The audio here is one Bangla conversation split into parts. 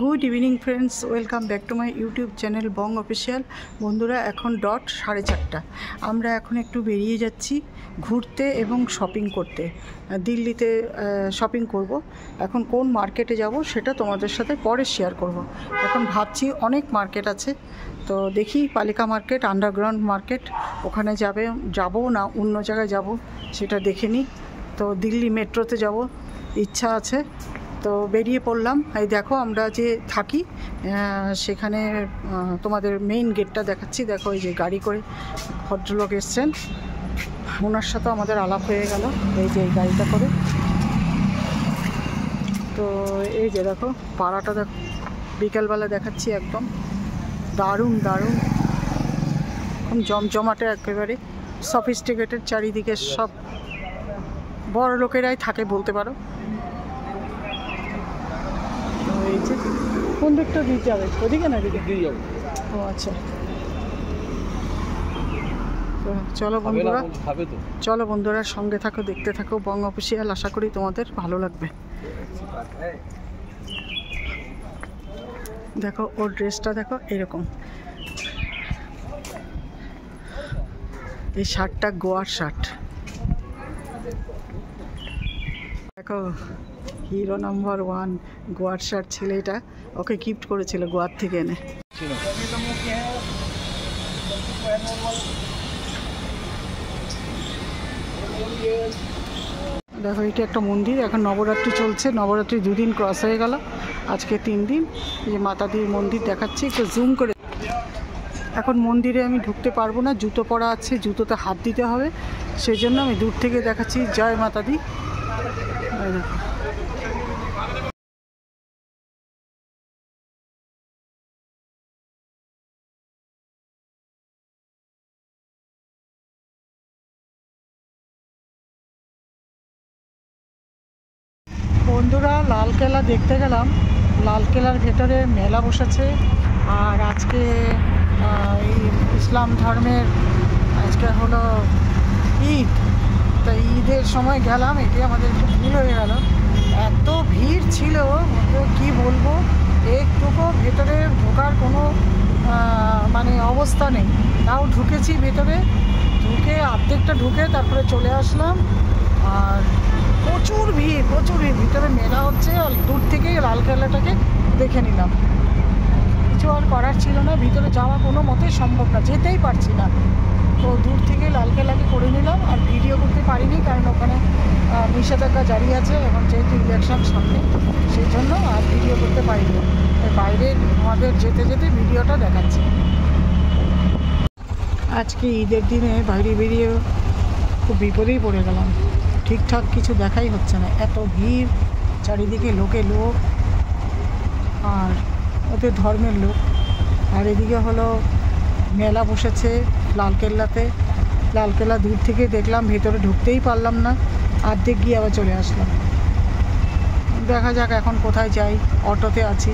Good evening friends, welcome back to my YouTube channel Bong official. বন্ধুরা, এখন ডট 4:30। আমরা এখন একটু বেরিয়ে যাচ্ছি ঘুরতে এবং শপিং করতে। দিল্লিতে শপিং করব। এখন কোন মার্কেটে যাব সেটা তোমাদের সাথে পরে শেয়ার করব। এখন ভাবছি অনেক মার্কেট আছে, তো দেখি পালিকা মার্কেট, আন্ডারগ্রাউন্ড মার্কেট, ওখানে যাব না অন্য জায়গায় যাব সেটা দেখে নিই। তো দিল্লি মেট্রোতে যাব ইচ্ছা আছে, তো বেরিয়ে পড়লাম। এই দেখো আমরা যে থাকি সেখানে তোমাদের মেইন গেটটা দেখাচ্ছি। দেখো এই যে গাড়ি করে ভদ্রলোক এসছেন, ওনার সাথে আমাদের আলাপ হয়ে গেল এই যে এই গাড়িটা করে। তো এই যে দেখো পাড়াটা দেখো, বিকেলবেলা দেখাচ্ছি, একদম দারুণ দারুণ, খুব জমজমাটে, একেবারে সফিস্টিকেটেড, চারিদিকে সব বড় লোকেরাই থাকে বলতে পারো। এই যে কোন দিকটা দিয়ে যাবে, ওদিকে না এদিকে দিয়ে যাবে? ও আচ্ছা, চলো বন্ধুরা সঙ্গে থাকো, দেখতে থাকো বং অফিসিয়াল। আশা করি তোমাদের ভালো লাগবে। দেখো ওর ড্রেসটা দেখো, এরকম। এই শার্টটা গোয়ার শার্ট, দেখো হিরো নাম্বার 1 গোয়ার শার্ট। ছেলেটা ওকে গিফট করেছিল গোয়ার থেকে এনে। দেখো এটা একটা মন্দির, এখন নবরাত্রি চলছে, নবরাত্রি 2 দিন ক্রস হয়ে গেল, আজকে 3 দিন। এই যে মাতাদির মন্দির দেখাচ্ছি, একটু জুম করে। এখন মন্দিরে আমি ঢুকতে পারবো না, জুতো পরা আছে, জুতোতে হাত দিতে হবে, সেই জন্য আমি দূর থেকে দেখাচ্ছি। জয় মাতাদি। দেখো বন্ধুরা, লালকেল্লা দেখতে গেলাম। লালকেল্লার ভেতরে মেলা বসেছে, আর আজকে এই ইসলাম ধর্মের আজকে হলো ঈদ, তাই ঈদের সময় গেলাম, এটি আমাদের একটু ভুল হয়ে গেল। এত ভিড় ছিল কি বলবো, একটুকু ভেতরে ঢোকার কোনো মানে অবস্থা নেই। তাও ঢুকেছি ভেতরে, ঢুকে অর্ধেকটা ঢুকে তারপরে চলে আসলাম। আর প্রচুর ভিড়, প্রচুর ভিড়, ভিতরে মেলা হচ্ছে, দূর থেকেই লালকেল্লাটাকে দেখে নিলাম। কিছু আর করার ছিল না, ভিতরে যাওয়া কোনো মতেই সম্ভব না, যেতেই পারছি না, তো দূর থেকে লালকেল্লাকে করে নিলাম। আর ভিডিও করতে পারিনি, কারণ ওখানে নিষেধাজ্ঞা জারি আছে এখন, যেহেতু ইলেকশন সামনে, সেই জন্য আর ভিডিও করতে পারিনি। বাইরে আমাদের যেতে যেতে ভিডিওটা দেখাচ্ছি। আজকে ঈদের দিনে বাইরে বেরিয়ে খুব বিপদেই পড়ে গেলাম, ঠিকঠাক কিছু দেখাই হচ্ছে না, এত ভিড়, চারিদিকে লোকে লোক, আর ওদের ধর্মের লোক। আর এদিকে হলো মেলা বসেছে লালকেল্লাতে। লালকেল্লা দূর থেকে দেখলাম, ভেতরে ঢুকতেই পারলাম না, অর্ধেক গিয়ে আবার চলে আসলাম। দেখা যাক এখন কোথায় যাই, অটোতে আছি।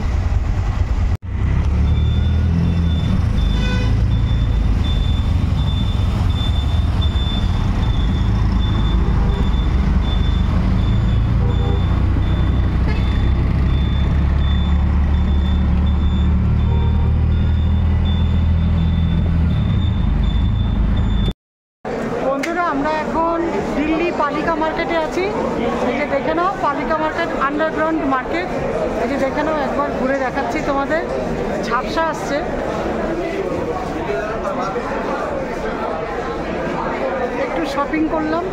আমরা এখন দিল্লি পালিকা মার্কেটে আছি। এই যে দেখে নাও, পালিকা মার্কেট আন্ডারগ্রাউন্ড মার্কেট। এই যে দেখে নাও, একবার ঘুরে দেখাচ্ছি তোমাদের। ঝাপসা আসছে, একটু শপিং করলাম।